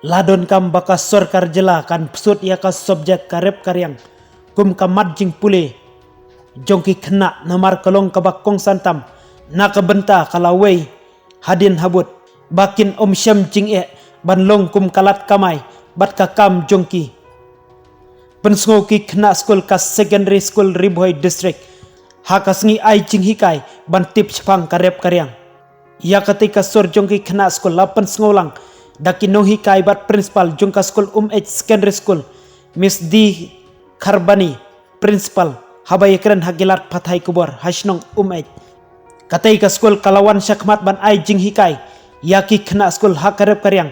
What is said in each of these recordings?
Ladon kam baka sorkar jela kan pesut ia ka subjek karep karyang kum kamat jing pule jongki kena namar kalong kabak kong santam na kabenta kalawei hadin habut bakin om syam jing ban long kum kalat kamai bat kakam jongki pensngo ki kena school ka secondary school Riboy district hakasngi ai jing hikai ban tip chpang karep karyang ya ketika sor jongki kena school lapan sengolang daki nohi kai bat principal jongka school H secondary school Miss D Kharbani principal habai keren hagilat pathai kubor hasnong H katai ka school kalawan syakmat ban ai jing hikai yaki kena school hakarep karyang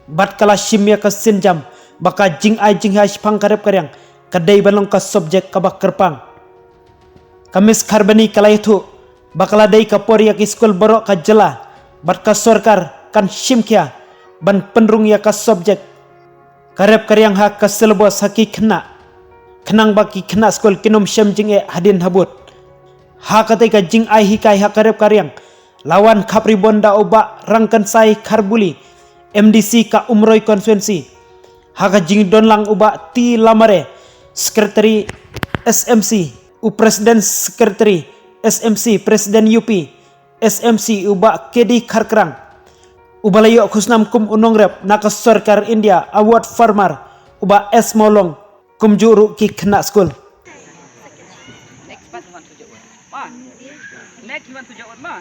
bat kala shimya ka sinjam baka jing ai jing hash pang karep karyang kadai balong ka subjek kabak kerpang kamis Kharbani kala itu bakala dai ka por yaki school borok ka jela bat ka sorkar kan shimkya ban penrung ya ka subjek karep karyang hak ka syllabus haki kenang baki kena skol kinom syam jing hadin habut hakatai ka jing ai hikai hak karep karyang lawan khapri bonda oba rangkan sai kharbuli MDC ka umroi konvensi haka jing donlang uba ti lamare sekretari SMC presiden sekretari SMC presiden UP SMC uba kedi kharkrang ubalayo khusnam kum unongrep naka sarkar India award farmer uba S molong kum juru ki kena school next part want to jawab ma next want to jawab ma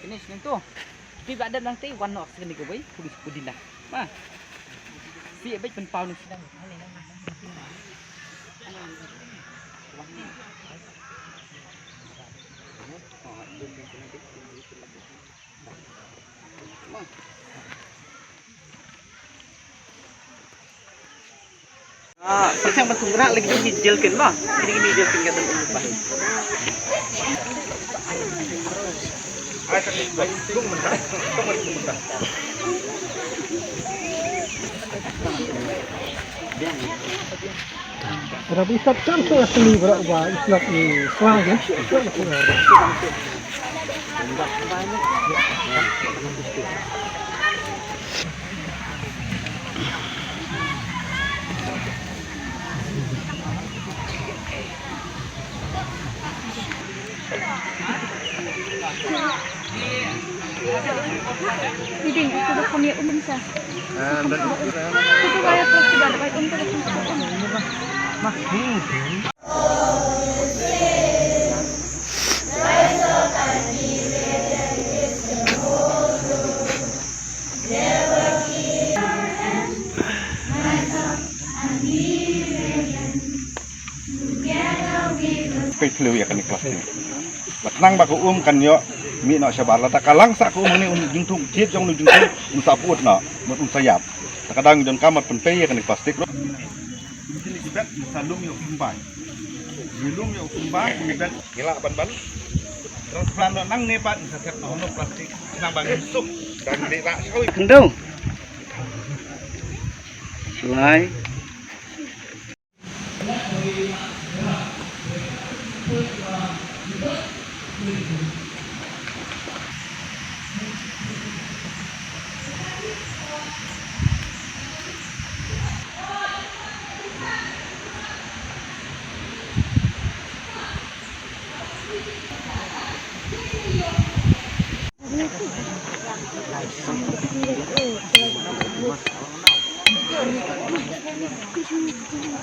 ini seneng tuh tapi ada nanti one off sekali ke boy pudin dah mah si baik penpau nih sedang percaya betul gerak lagi dijelkin mah ini dijelkin kata lupa Berapa isap kan soal seni berapa isap ni selang ya. Hindi, ito na kami uminsa. Ito kaya po sila, kaya unta na Pelu ya kan kelas ni. Batnang baku kan yo mi nak sabar la takalang sak ku meni jung tung jiet jong jung tung usaput nak mut sayap. Kadang don kamat pen pe ya kan plastik. Ini ibet salum yo kumbai. Belum yo kumbai ibet gila ban-ban. Terus plan nang ne pat saset ono plastik nang bagi sup dan di rak sawi kendung selai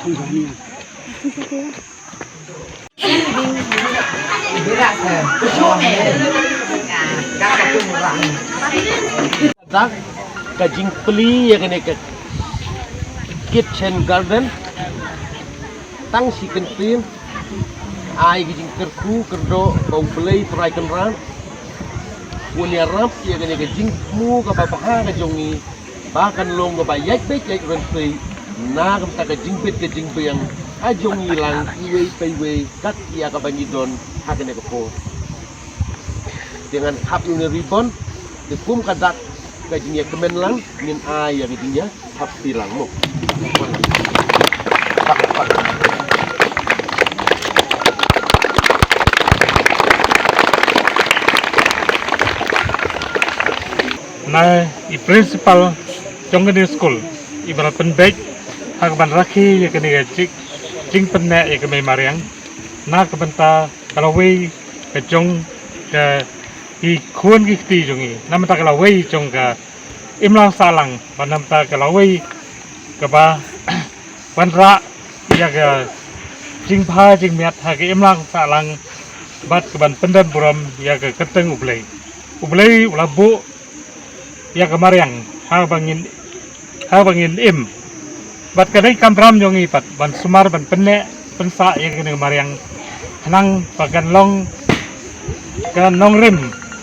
Tanzania. dak ka jingpli ya kene ka kitchen garden tang si kan pin ai ki jing kerku kerdo bau play try kan ran punya rap ya kene ka jing mu ka ba ha ka jongi bahkan long ka ba yak be yak ran play na kam ta ka jing pit ka jing yang a jongi lang iwe paiwe kat ya ka bangi don ha kene ka po dengan hap ni ribbon de kum kadak kajinya kemen lang ngin ayah kajinya hap tilang mo. Nah, i principal jongkene school ibarat penbek hak ban rakhi ya kene cik cing penne ya kene mariang na kebenta kalau we ke jong ke i khun ki ti jongi nam ta kalau we jong ka imlang salang panam ta kalau we ka ba ban ra ya ka jing pha jing miat ha ke imlang salang bat ke ban pendan buram ya ke keteng ublei ulabu ya ke mariang ha bangin im bat kadai kamram jongi pat ban sumar ban penne pensa ya ke mariang nang pagan long kan nong rim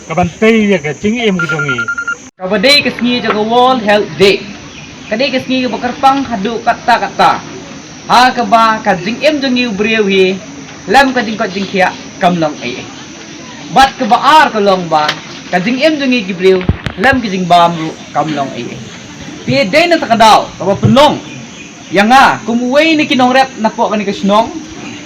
kaban tei ya ke cing im jongi Kabadai kesni jaga World Health Day. Kadai kesni ke bakarpang hadu kata-kata. Ha kaba ka jing em jongi ubriu hi lam ka jing ko jing khia kamlong ai. Bat ka baar ka long ba ka jing em jongi gibriu lam ki jing bam ru kamlong ai. Ti day na takadaw kaba penong. Yang kumuway ni kinong rep na po kani ka snong.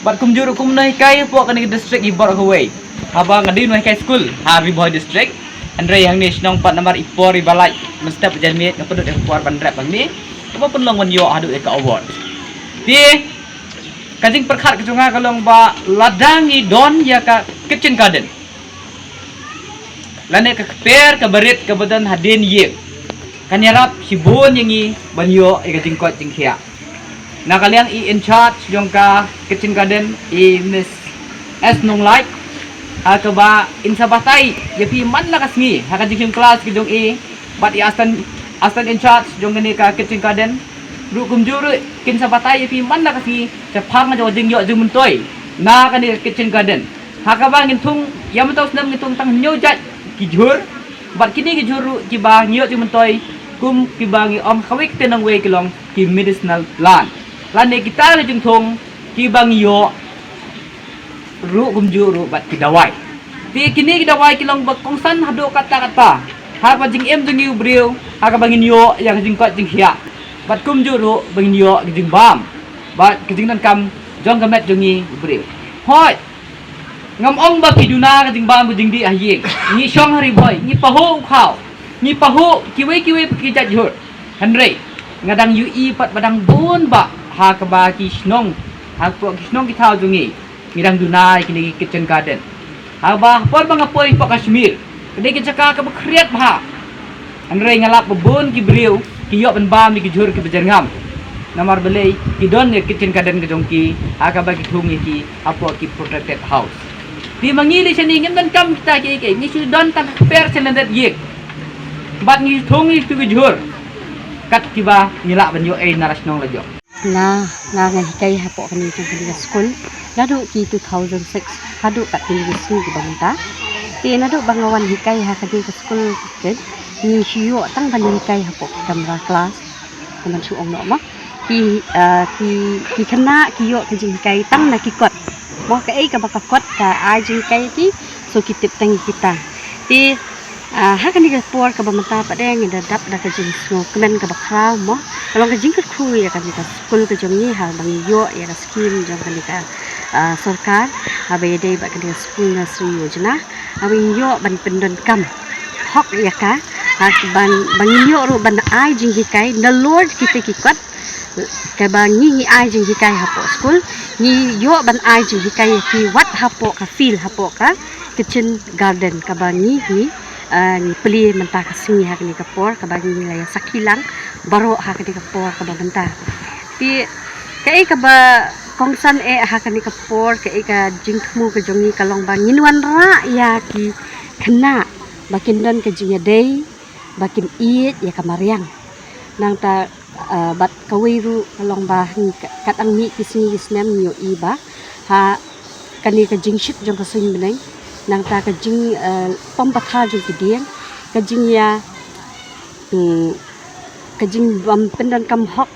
Bat kumjuro kumnay kay po kani district ibar ka way. Haba ngadin kay school ha Riboy district. Andre yang ni senong pat nomor ipor balai mesti perjalanan ngapedut ipor bandrep bang apa pun long yo adu ka award ti kajing perkhat kejunga kalong ba ladangi don ya ka kitchen garden lane ka per ka berit ka badan hadin ye kanyarap sibon yangi banyo e kajing kot jing khia na kalian in charge jong ka kitchen garden Miss S Nong Light akaba insa batai yapi man la kasngi haka jing kelas kidong but astan in charge jong ni ka kitchen garden ru kumjuru kin sa batai yapi man la kasngi sepang jo jing yo jing muntoi na ka ni kitchen garden haka ba ngintung yam taus nam ngitung tang nyo jat kijur but kini kijuru ki ba nyo jing muntoi kum ki ba ngi om khawik tenang we kilong ki medicinal plant lan ne kita jing thong ki ba ngi yo ru kumjuru bat kidawai ti kini kidawai kilong bagkongsan hado kata-kata ha pa jing em jing ubriu ha ka bangin yo yang jing kot jing hia bat kumjuru bangin yo jing bam bat kijing nan kam jong gamet jongi ubriu hoi ngam ong ba kiduna ka jing bam jing di ahyeng ni shong hari boy ni paho khao ni paho kiwe kijat jur hanrei ngadang ui pat badang bon ba ha ka ba ki snong ha po ki snong ki thao jongi mirang dunai kini kitchen garden aba por mga poy pa Kashmir kini kitaka ka bakriat ba anre ngalap bebon ki briu ki yo ban bam ki jur ki bejerngam namar belai ki don kitchen garden ke jongki aka ba ki thungi ki apo ki protected house di mangili sini ngem dan kam kita ki ni su don tak per selendet yek bat ni thungi tu ki jur kat ki ba ngilak ban yo narasnong lajo na ngahikai hapo kami sa school nado ki 2006 hadu kat university di bangta ti nado bangawan hikai ha kadi ka school kid ni siyo tang ban hikai hapo kamera class kaman suong no ma ki kana ki yo ka jing hikai tang na ki kot mo ka ai ka baka kot ka ai jing hikai ti so kitip tang kita ti ha kani ka por ka bamata pa deng da dap da ka jing so kemen ka bakraw mo kalau ka jing ka khu ya ka school ka jong ni ha bang yo ya ka scheme jong kani ka sarkar abai dei ba kani school na sri yojana abai yo ban pendon kam hok ya ka ban yo ro ban ai jing hikai na lord kita kikot ka bang ni ai jing hikai hapo school ni yo ban ai jing hikai ki wat hapo ka feel hapo ka kitchen garden ka bang ni ni peli mentah kasih hak ni kapor ka bagi nilai sakilang baru hak ni kapor ka banta ti kai ka ba kongsan hakani kapor ke ka jingmu ke jongi kalong bangin wan ra ya ki kena bakin dan ke jingya day bakin iet ya kamariang nang ta bat kawiru kalong ba kat ang mi kisni kisnem nyo iba ha kani ka jingship jong ka swing beneng nang ta ka jing pompatha jong ki dieng ka jing ya ka jing bam pendan kam hok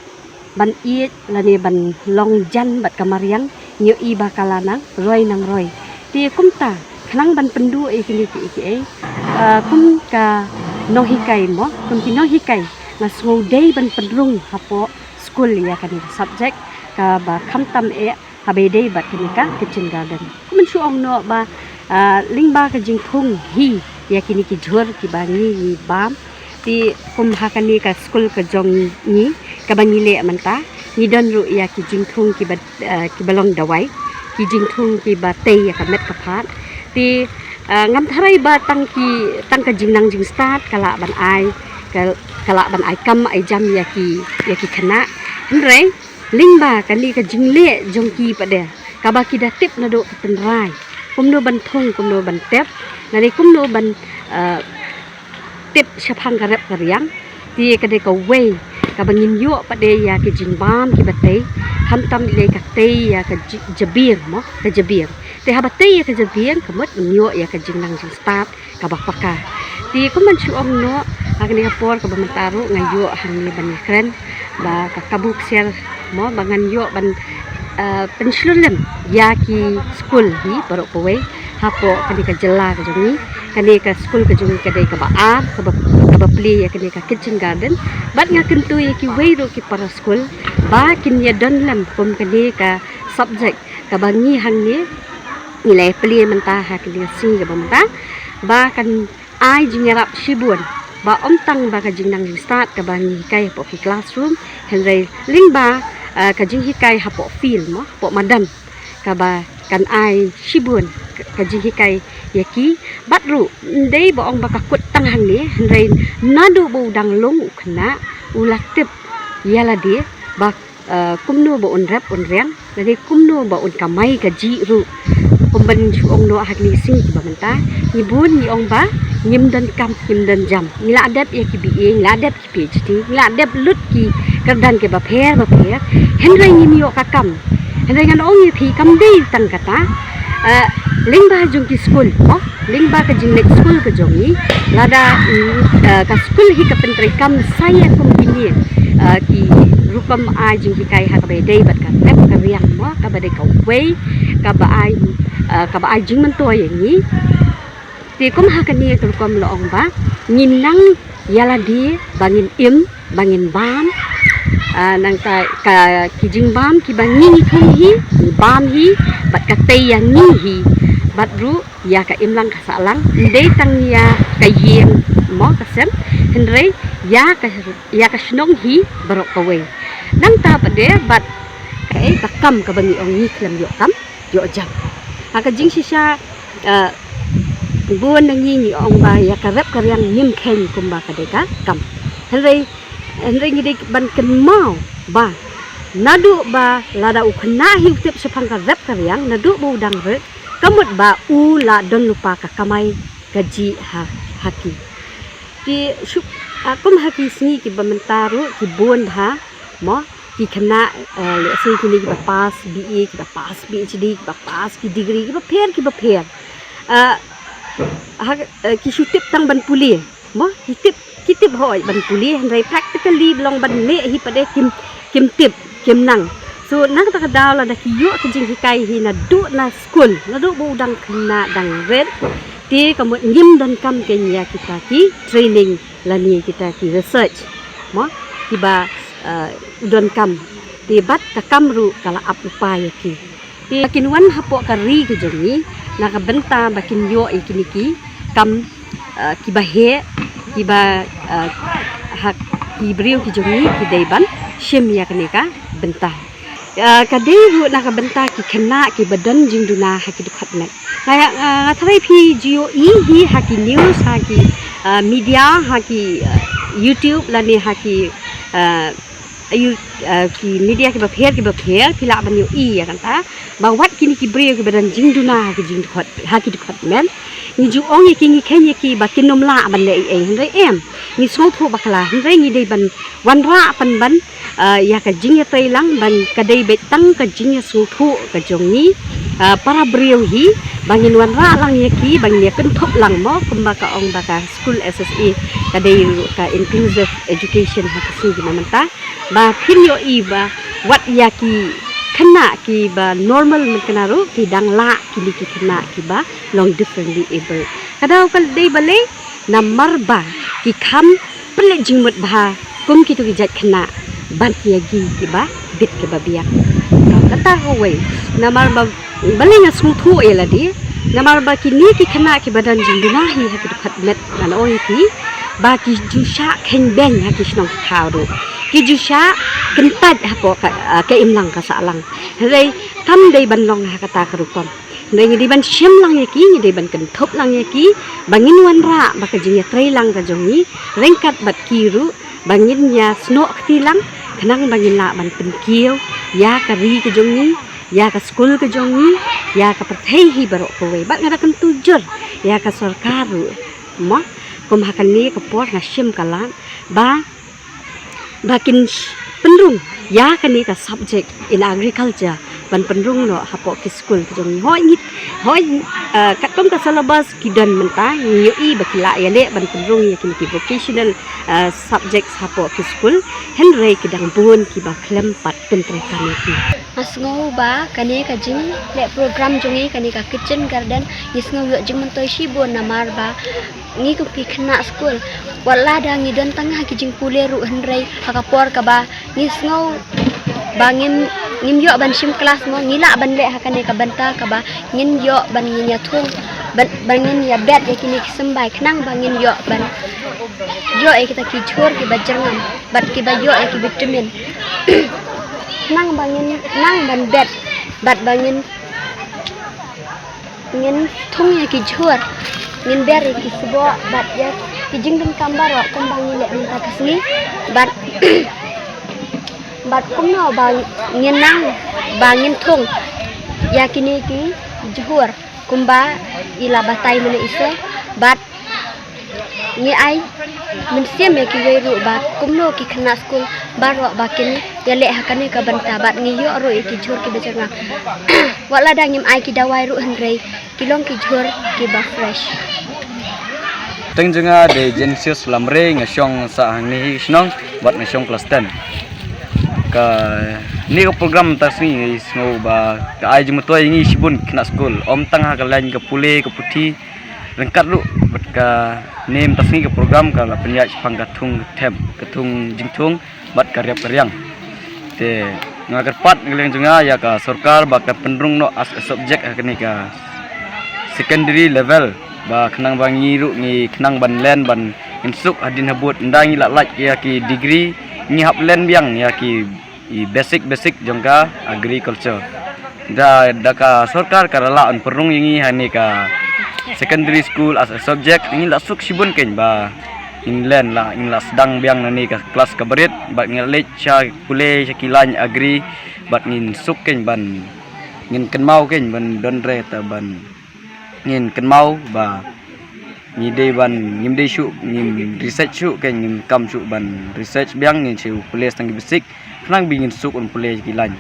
ban iet lani ban long jan bat kamariang nyo iba kalanang roy nang roy ti kumta khnang ban pendu kini ki kum ka no hikai mo kum ki no hikai na school day ban pedrung hapo school ya kan subject ka ba khamtam habe day bat kenika kitchen garden kum chu ong no ba lingba ka jing thung hi ya kini ki jhor ki bangi ni bam ti kum hakani ka school ka jong ni ka bangile manta ni don ru ya ki jing thung ki balong dawai ki jing thung ki ba te ya ka met ka phat ti ngam tharai ba tang ka jing nang jing start kala ban ai kala ban ai kam ai jam ya ki khana andre lingba kani ka jing le jong ki pa de ka ba ki da tip na do pen rai kum no ban thong kum no ban tep na ni kum no ban tip shapang garap karyang ti ka de ka we ka bangin yo pa de ya ki jing bam ki batay ham tam le ka te ya ka jabir mo ka jabir te ha batay ya ka jabir kamot yo ya ka jing nang jing start ka bakpaka ti ko man chu ong no agni ka por ka bamantaro ngayo hangni ban kren ba ka kabuk sel mo bangan yo ban penslulem ya ki school hi baro powe hapo kani ka jela ka jongi kani ka school ka jongi ka dai ka ba ka ba play ya kani ka kitchen garden bat nga kentu ya ki weiro ki para school ba kin ya don lam pom kani ka subject ka bangi hangni nilai play menta ha kani sing ka menta ba kan ai jingarap shibun ba omtang ba ka jingnang start ka bangi kai po ki classroom henry lingba ka jing hikai hapo film mo po madan ka ba kan ai shibun ka jing hikai yaki batru ndei bo ong baka kut tang hang ni henry nadu bo dang long khna ulatip yala dia ba kumno bo on rap on reng jadi kumno bo on kamai ka ji ru pemban chu ong no hak ni sing ba menta ni bun ni ong ba nyim dan kam nyim dan jam ngila adap ya ki bi ngila adap ki phd ngila adap lut ki kerdan ke ba pher henry nyim yo ka kam henry ngan ong yi thi kam dei tang kata lingba jong ki school oh lingba ka jing next school ka jong ni lada ka school hi ka pentri kam saya kum kini ki rupam a jing ki kai ha ka be dei bat ka tep ka riang mo ka ba dei ka wei ka ba ai jing man to yang ni ti kum ha ka ni ka kum lo ong ba ngin nang yala di bangin bangin bam nang ka kijing bam ki bangi ni thung hi bam hi bat ka te yang ni hi bat ru ya ka lang ka salang ndei tang ya ka yeng mo ka sem henry ya ka snong hi barok ka we nang ta pa de bat ka kam ka bangi ong ni klam yo jam ha ka jing sisa buon nang ni ong ba ya ka rap ka riang nim khen kum ba ka de ka kam henry ngi ban ken mau ba nadu ba lada ukhna hi tip sepang ka rap ka riang nadu bu dang re kamut ba u la don lupa ka kamai gaji haki ki sup akum haki sini ki bamentaru ki buon ha mo ki khna le se ki ni ba pass BA ki ba pass PhD ki ba pass ki degree ki ba pher ki sutip tang ban puli mo kitip hoi ban puli handai practically long ban me hi pade kim tip kim nang so nang ta daw la da ki yo ki jing hikai hi na du na school na du bu dang khna dang red ti ka mo ngim don kam ke nya kita ki training la ni kita ki research mo ki ba don kam ti bat ka kamru kala ap upaya ki ti kinwan hapo ka ri ki jongi na ka benta bakin yo ikini ki kam ki ba he ki ba hak ki brio ki jongi ki deiban shim ya kanika benta ka dei na ka benta ki khna ki badan jing duna ha ki dukhat na ngaya thrai phi geo hi ha ki news ha ki media ha ki YouTube la ni ha ki ayu ki media ki bapher pila ban yo I ya kan ta ba wat kini ki brio ki badan jing duna ki jing khot ha ki khot men ni ju ong ye ki ni khen ye ki ba kin nom la ban le ai hndai em ni so thu bakla hndai ni dei ban wan ra pan ban ya ka jing ye tai lang ban ka dei be tang ka jing ye su thu ka jong ni para brio hi bangin wan ra lang ye ki bang ye ken thop lang mo kumba ka ong ba ka school SSE ka dei ka inclusive education ha ka su gi manta ba phin yo I ba wat ya ki khana ki ba normal man kana ro ki dang la ki li ki khana ki ba long differently able kadau kal dei bale namar ba ki kham ple jingmut ba kum ki tu ki jat khana ban ki gi ba bit ke ba biak kata ho we namar ba bale nga smutu ela di namar ba ki ni ki khana ki badan jingduna hi ha ki khat met nan oi ki ba ki ju sha khen ben ha ki snong thao do ki ju sha kentat ha po ka im lang ka sa lang rei kam dei ban long ha kata ka rukom dei ngi ban shem lang ye ki ngi dei ban ken thop lang ye ki bangin wan ra ba ka jing ye trei lang ka jong ni rengkat bat ki ru bangin ya sno khti lang khnang bangin la ban pen kieu ya ka ri ka jong ni ya ka school ka jong ni ya ka perthei hi barok ko we bat ngada kan tujur ya ka sarkar ru mo kum hakan ni ka por na shem kalan ba bakin penrung ya kan ni ka subject in agriculture ban penrung no hapo ki school jong hoi ngit hoi kat kom ka syllabus ki dan menta nyu I bakila ya le ban penrung ya ki vocational subjects hapo ki school henry ki dang bun ki ba klem pat pentre kan ki asngo ba kane ka jing le program jongi kane ka kitchen garden yisngo yo jing mentoi shi bon namar ba ngi ko ki khna school wala da ngi dan tangah ki jing pule ru henry hakapor ka ba ngisngo bangin ngin yo ban sim kelas mo ngila ban le hakane ka banta ka ba ngin yo ban nginya thung bangin ya bet ya kini sembai khnang bangin yo ban yo e kita ki chor ki bajangam bat ki ba yo e ki vitamin nang bangin nang ban bet bat bangin ngin thung ya ki chor ngin ber ya ki sebo bat ya ki jingdum kambar wa kumbang le minta kasni bat bat kumno bang ngin nang bangin thung yakini ki juhur kumba ila batai mena isa bat ngi ai min siam ki weru bat kumno ki khana school baro bakin ya le hakane ka banta bat ngi yo ro ki juhur ki bejanga wala dang ngim ai ki dawai ru henrei kilong ki juhur ki ba fresh Tengjenga de Genesis lamre ngasong sa hangni snong bat ngasong kelas 10 ka ni ka program tasni sngo ba ka ai jumto ngi sibun kena school om tangha ka lain ka pule ka puthi rengkat lu bat ka nem tasni ka program ka la penyaj pangkatung tem katung jingtung bat karya karyang te ngagar pat ngeleng junga ya ka sarkar ba ka penrung no as a subject hakni ka secondary level ba khnang bangi ru ngi khnang ban len ban insuk adin habut ndangi la lak ya ki degree ngi hap len biang ya ki basic jongka agriculture da ka sarkar karala an perung yingi hani ka secondary school as a subject ngi la suk sibun ken ba in len la in la sedang biang nani ka kelas ka berit ba ngi le cha kule kilan agri bat ngin suk ken ban ngin ken mau ken ban don re ta ban ngin ken mau ba ni de ban ngim de shu ngim research shu ken ngim kam shu ban research biang ngin chu kule stang basic nang bingin suk on pule kilan